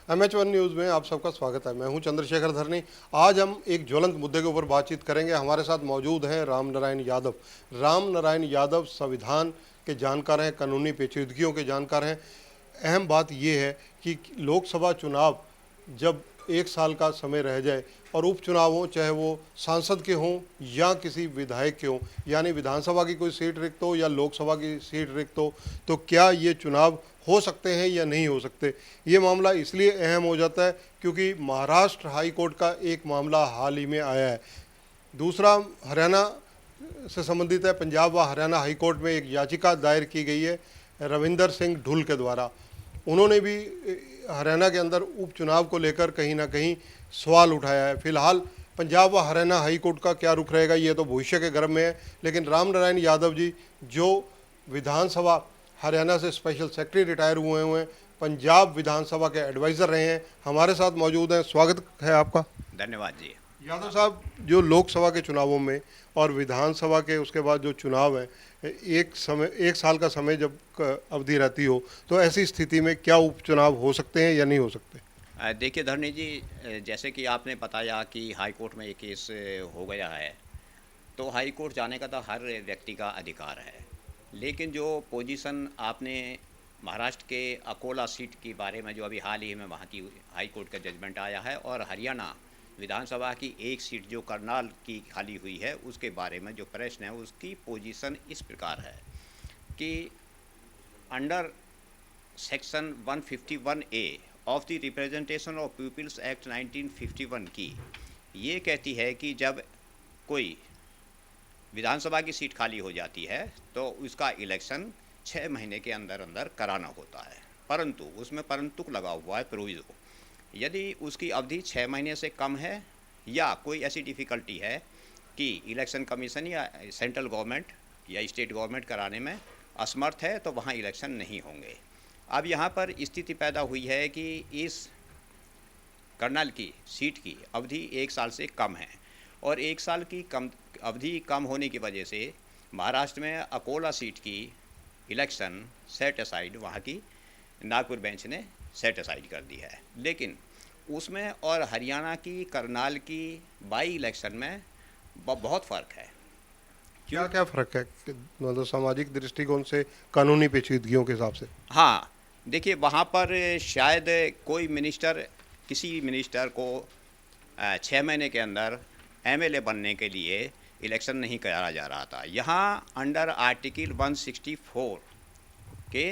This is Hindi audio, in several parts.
MH1 न्यूज़ में आप सबका स्वागत है। मैं हूं चंद्रशेखर धरनी। आज हम एक ज्वलंत मुद्दे के ऊपर बातचीत करेंगे। हमारे साथ मौजूद हैं राम नारायण यादव। राम नारायण यादव संविधान के जानकार हैं, कानूनी पेचीदगियों के जानकार हैं। अहम बात यह है कि लोकसभा चुनाव जब 1 साल का समय रह जाए और उपचुनाव हो, चाहे वो सांसद के हों या किसी विधायक के हों, यानी विधानसभा की कोई सीट रिक्त हो या लोकसभा की सीट रिक्त हो, तो क्या ये चुनाव हो सकते हैं या नहीं हो सकते। ये मामला इसलिए अहम हो जाता है क्योंकि महाराष्ट्र हाई कोर्ट का एक मामला हाल ही में आया है। दूसरा हरियाणा से संबंधित है। पंजाब व हरियाणा हाई कोर्ट में एक याचिका दायर की गई है रविंदर सिंह ढुल के द्वारा। उन्होंने भी हरियाणा के अंदर उपचुनाव को लेकर कहीं ना कहीं सवाल उठाया है। फिलहाल पंजाब व हरियाणा हाई कोर्ट का क्या रुख रहेगा ये तो भविष्य के गर्भ में है। लेकिन राम नारायण यादव जी जो विधानसभा हरियाणा से स्पेशल सेक्रेटरी रिटायर हुए हैं, पंजाब विधानसभा के एडवाइज़र रहे हैं, हमारे साथ मौजूद हैं। स्वागत है आपका। धन्यवाद जी। यादव साहब, जो लोकसभा के चुनावों में और विधानसभा के उसके बाद जो चुनाव है, एक साल का समय जब अवधि रहती हो, तो ऐसी स्थिति में क्या उपचुनाव हो सकते हैं या नहीं हो सकते। देखिए धरनी जी, जैसे कि आपने बताया कि हाई कोर्ट में एक केस हो गया है, तो हाई कोर्ट जाने का तो हर व्यक्ति का अधिकार है। लेकिन जो पोजीशन आपने महाराष्ट्र के अकोला सीट के बारे में, जो अभी हाल ही में वहाँ की हाई कोर्ट का जजमेंट आया है, और हरियाणा विधानसभा की एक सीट जो करनाल की खाली हुई है, उसके बारे में जो प्रश्न है, उसकी पोजीशन इस प्रकार है कि under section 151A of the representation of people's act 1951 की ये कहती है कि जब कोई विधानसभा की सीट खाली हो जाती है तो उसका इलेक्शन 6 महीने के अंदर अंदर कराना होता है। परंतु उसमें परंतु लगा हुआ है, प्रोविजो। यदि उसकी अवधि 6 महीने से कम है या कोई ऐसी डिफ़िकल्टी है कि इलेक्शन कमीशन या सेंट्रल गवर्नमेंट या स्टेट गवर्नमेंट कराने में असमर्थ है, तो वहाँ इलेक्शन नहीं होंगे। अब यहाँ पर स्थिति पैदा हुई है कि इस कर्नल की सीट की अवधि 1 साल से कम है, और 1 साल की अवधि कम होने की वजह से महाराष्ट्र में अकोला सीट की इलेक्शन सेट असाइड, वहाँ की नागपुर बेंच ने सेट असाइड कर दी है। लेकिन उसमें और हरियाणा की करनाल की बाई इलेक्शन में बहुत फ़र्क है। क्या क्या फ़र्क है, मतलब सामाजिक दृष्टिकोण से, कानूनी पेचीदगियों के हिसाब से। हाँ, देखिए वहाँ पर शायद कोई मिनिस्टर, किसी मिनिस्टर को 6 महीने के अंदर MLA बनने के लिए इलेक्शन नहीं कराया जा रहा था। यहाँ अंडर आर्टिकल 164 के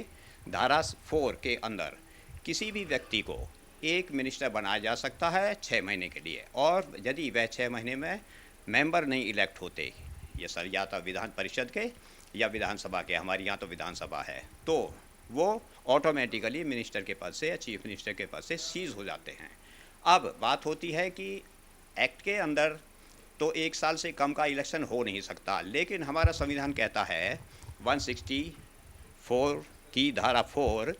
धारा 4 के अंदर किसी भी व्यक्ति को एक मिनिस्टर बनाया जा सकता है 6 महीने के लिए, और यदि वह 6 महीने में मेंबर नहीं इलेक्ट होते, ये सर या तो विधान परिषद के या विधानसभा के, हमारे यहाँ तो विधानसभा है, तो वो ऑटोमेटिकली मिनिस्टर के पद से या चीफ मिनिस्टर के पद से सीज हो जाते हैं। अब बात होती है कि एक्ट के अंदर तो 1 साल से कम का इलेक्शन हो नहीं सकता, लेकिन हमारा संविधान कहता है 164 की धारा 4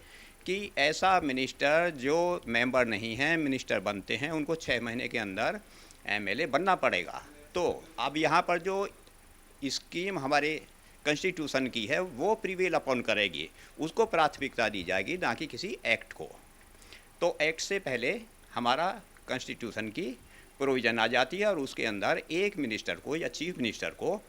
कि ऐसा मिनिस्टर जो मेंबर नहीं हैं, मिनिस्टर बनते हैं, उनको 6 महीने के अंदर MLA बनना पड़ेगा। तो अब यहाँ पर जो स्कीम हमारे कॉन्स्टिट्यूशन की है वो प्रिवेल अपॉन करेगी, उसको प्राथमिकता दी जाएगी, ना कि किसी एक्ट को। तो एक्ट से पहले हमारा कॉन्स्टिट्यूशन की प्रोविज़न आ जाती है, और उसके अंदर एक मिनिस्टर को या चीफ मिनिस्टर को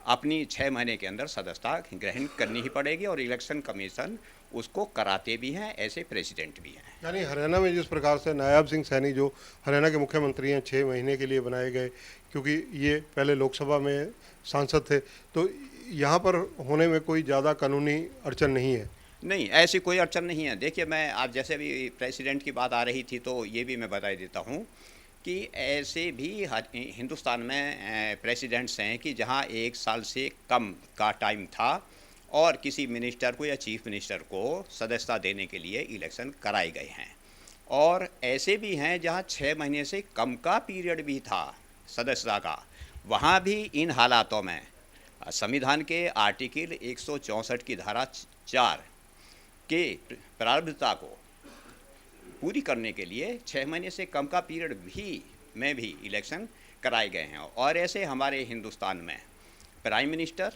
अपनी 6 महीने के अंदर सदस्यता ग्रहण करनी ही पड़ेगी, और इलेक्शन कमीशन उसको कराते भी हैं, ऐसे प्रेसिडेंट भी हैं। यानी हरियाणा में जिस प्रकार से नायब सिंह सैनी जो हरियाणा के मुख्यमंत्री हैं 6 महीने के लिए बनाए गए, क्योंकि ये पहले लोकसभा में सांसद थे, तो यहाँ पर होने में कोई ज़्यादा कानूनी अड़चन नहीं है। नहीं, ऐसी कोई अड़चन नहीं है। देखिए, मैं आप जैसे भी प्रेसिडेंट की बात आ रही थी, तो ये भी मैं बता देता हूँ कि ऐसे भी हिंदुस्तान में प्रेसिडेंट्स हैं कि जहाँ 1 साल से कम का टाइम था और किसी मिनिस्टर को या चीफ मिनिस्टर को सदस्यता देने के लिए इलेक्शन कराए गए हैं, और ऐसे भी हैं जहाँ 6 महीने से कम का पीरियड भी था सदस्यता का। वहाँ भी इन हालातों में संविधान के आर्टिकल 164 की धारा 4 के प्रारंभिकता को पूरी करने के लिए 6 महीने से कम का पीरियड में भी इलेक्शन कराए गए हैं। और ऐसे हमारे हिंदुस्तान में प्राइम मिनिस्टर,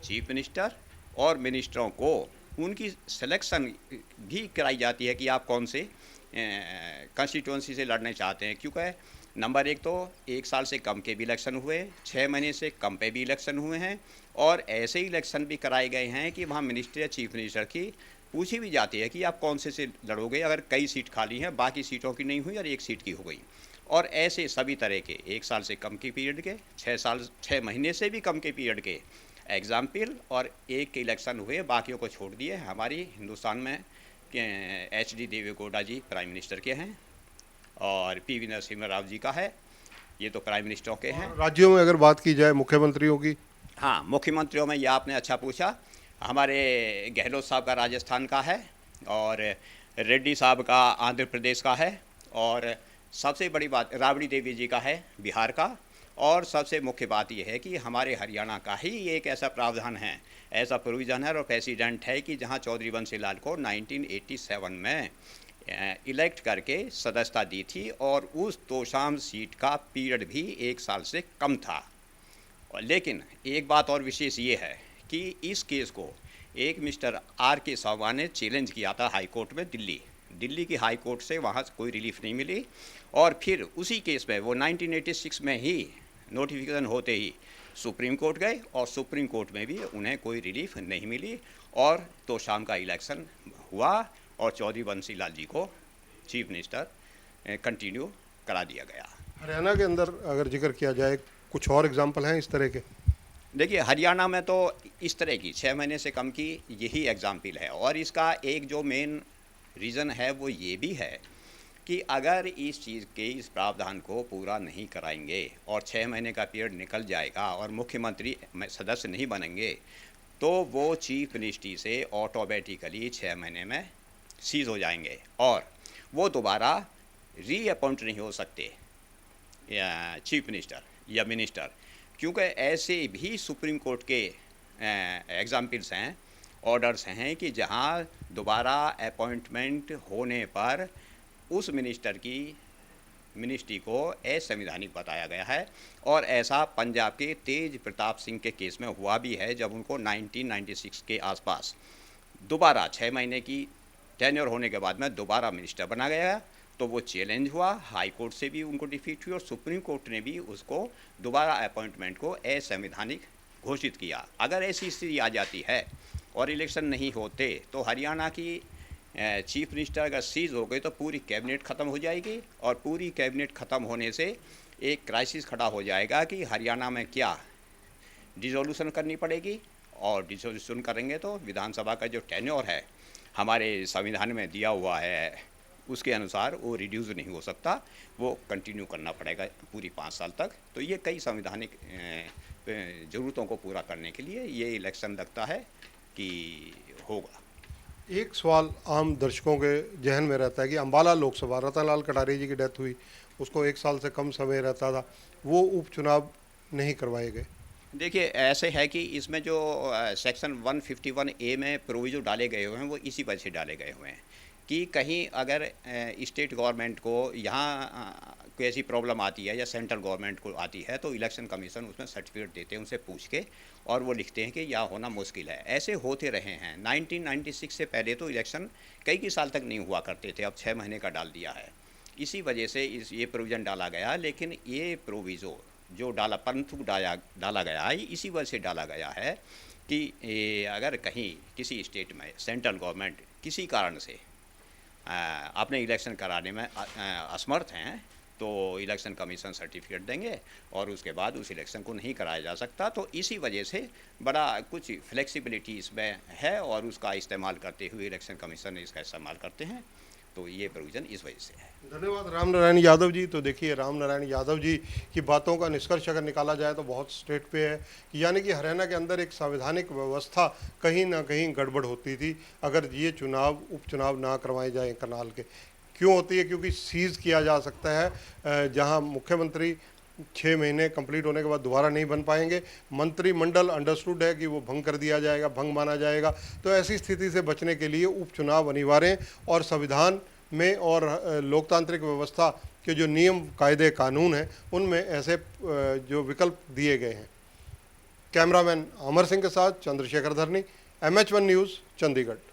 चीफ मिनिस्टर और मिनिस्टरों को उनकी सिलेक्शन भी कराई जाती है कि आप कौन से कंस्टिट्यूंसी से लड़ने चाहते हैं, क्योंकि नंबर एक तो 1 साल से कम के भी इलेक्शन हुए, 6 महीने से कम पे भी इलेक्शन हुए हैं, और ऐसे ही इलेक्शन भी कराए गए हैं कि वहाँ मिनिस्टर या चीफ मिनिस्टर की पूछी भी जाती है कि आप कौन से लड़ोगे, अगर कई सीट खाली हैं, बाकी सीटों की नहीं हुई और एक सीट की हो गई। और ऐसे सभी तरह के 1 साल से कम के पीरियड के, 6 महीने से भी कम के पीरियड के एग्जाम्पल, और एक के इलेक्शन हुए, बाकियों को छोड़ दिए। हमारी हिंदुस्तान में HD देवेगौड़ा जी प्राइम मिनिस्टर के हैं और PV नरसिम्हा राव जी का है, ये तो प्राइम मिनिस्टरों के हैं। राज्यों में अगर बात की जाए मुख्यमंत्रियों की, हाँ, मुख्यमंत्रियों में ये आपने अच्छा पूछा। हमारे गहलोत साहब का राजस्थान का है, और रेड्डी साहब का आंध्र प्रदेश का है, और सबसे बड़ी बात राबड़ी देवी जी का है बिहार का, और सबसे मुख्य बात यह है कि हमारे हरियाणा का ही एक ऐसा प्रावधान है, ऐसा प्रोविज़न है और प्रेसिडेंट है कि जहाँ चौधरी बंसी लाल को 1987 में इलेक्ट करके सदस्यता दी थी, और उस तोशाम सीट का पीरियड भी 1 साल से कम था। लेकिन एक बात और विशेष ये है कि इस केस को एक मिस्टर RK साहबा ने चैलेंज किया था हाई कोर्ट में, दिल्ली की हाई कोर्ट से, वहाँ कोई रिलीफ नहीं मिली, और फिर उसी केस में वो 1986 में ही नोटिफिकेशन होते ही सुप्रीम कोर्ट गए, और सुप्रीम कोर्ट में भी उन्हें कोई रिलीफ नहीं मिली, और तो शाम का इलेक्शन हुआ और चौधरी बंसी लाल जी को चीफ मिनिस्टर कंटिन्यू करा दिया गया। हरियाणा के अंदर अगर जिक्र किया जाए, कुछ और एग्जाम्पल हैं इस तरह के? देखिए, हरियाणा में तो इस तरह की 6 महीने से कम की यही एग्जाम्पल है, और इसका एक जो मेन रीज़न है वो ये भी है कि अगर इस चीज़ के इस प्रावधान को पूरा नहीं कराएंगे और 6 महीने का पीरियड निकल जाएगा और मुख्यमंत्री सदस्य नहीं बनेंगे, तो वो चीफ मिनिस्ट्री से ऑटोमेटिकली 6 महीने में सीज हो जाएंगे, और वो दोबारा रीअपॉइंट नहीं हो सकते या चीफ मिनिस्टर या मिनिस्टर, क्योंकि ऐसे भी सुप्रीम कोर्ट के एग्जाम्पल्स हैं, ऑर्डर्स हैं कि जहां दोबारा अपॉइंटमेंट होने पर उस मिनिस्टर की मिनिस्ट्री को असंवैधानिक बताया गया है। और ऐसा पंजाब के तेज प्रताप सिंह के केस में हुआ भी है, जब उनको 1996 के आसपास दोबारा 6 महीने की टेन्योर होने के बाद में दोबारा मिनिस्टर बना गया, तो वो चैलेंज हुआ, हाई कोर्ट से भी उनको डिफीट हुई, और सुप्रीम कोर्ट ने भी उसको दोबारा अपॉइंटमेंट को असंवैधानिक घोषित किया। अगर ऐसी स्थिति आ जाती है और इलेक्शन नहीं होते, तो हरियाणा की चीफ मिनिस्टर अगर सीज हो गई तो पूरी कैबिनेट ख़त्म हो जाएगी, और पूरी कैबिनेट ख़त्म होने से एक क्राइसिस खड़ा हो जाएगा कि हरियाणा में क्या डिसोल्यूशन करनी पड़ेगी, और डिसोल्यूशन करेंगे तो विधानसभा का जो टेन्योर है हमारे संविधान में दिया हुआ है उसके अनुसार वो रिड्यूस नहीं हो सकता, वो कंटिन्यू करना पड़ेगा पूरी 5 साल तक। तो ये कई संवैधानिक ज़रूरतों को पूरा करने के लिए ये इलेक्शन लगता है कि होगा। एक सवाल आम दर्शकों के जहन में रहता है कि अम्बाला लोकसभा, रतन लाल कटारिया जी की डेथ हुई, उसको 1 साल से कम समय रहता था, वो उपचुनाव नहीं करवाए गए। देखिए, ऐसे है कि इसमें जो सेक्शन 151A में प्रोविजो डाले गए हुए हैं वो इसी वजह से डाले गए हुए हैं कि कहीं अगर स्टेट गवर्नमेंट को यहाँ कोई ऐसी प्रॉब्लम आती है या सेंट्रल गवर्नमेंट को आती है, तो इलेक्शन कमीशन उसमें सर्टिफिकेट देते हैं उनसे पूछ के, और वो लिखते हैं कि यह होना मुश्किल है। ऐसे होते रहे हैं। 1996 से पहले तो इलेक्शन कई साल तक नहीं हुआ करते थे, अब 6 महीने का डाल दिया है। इसी वजह से ये प्रोविज़न डाला गया, लेकिन ये प्रोविज़ो जो डाला गया है, इसी वजह से डाला गया है कि अगर कहीं किसी स्टेट में सेंट्रल गवर्नमेंट किसी कारण से अपने इलेक्शन कराने में असमर्थ हैं, तो इलेक्शन कमीशन सर्टिफिकेट देंगे और उसके बाद उस इलेक्शन को नहीं कराया जा सकता। तो इसी वजह से बड़ा कुछ फ्लेक्सिबिलिटी इसमें है, और उसका इस्तेमाल करते हुए इलेक्शन कमीशन इसका इस्तेमाल करते हैं। तो ये प्रोविज़न इस वजह से है। धन्यवाद राम नारायण यादव जी। तो देखिए, राम नारायण यादव जी की बातों का निष्कर्ष अगर निकाला जाए तो बहुत स्ट्रेट पे है, यानी कि हरियाणा के अंदर एक संवैधानिक व्यवस्था कहीं ना कहीं गड़बड़ होती थी अगर ये उपचुनाव ना करवाए जाएं करनाल के। क्यों होती है? क्योंकि सीज़ किया जा सकता है, जहां मुख्यमंत्री 6 महीने कंप्लीट होने के बाद दोबारा नहीं बन पाएंगे। मंत्रिमंडल अंडरस्टूड है कि वो भंग कर दिया जाएगा, भंग माना जाएगा। तो ऐसी स्थिति से बचने के लिए उपचुनाव अनिवार्य हैं, और संविधान में और लोकतांत्रिक व्यवस्था के जो नियम, कायदे, कानून हैं, उनमें ऐसे जो विकल्प दिए गए हैं। कैमरामैन अमर सिंह के साथ चंद्रशेखर धरनी, MH1 न्यूज़, चंडीगढ़।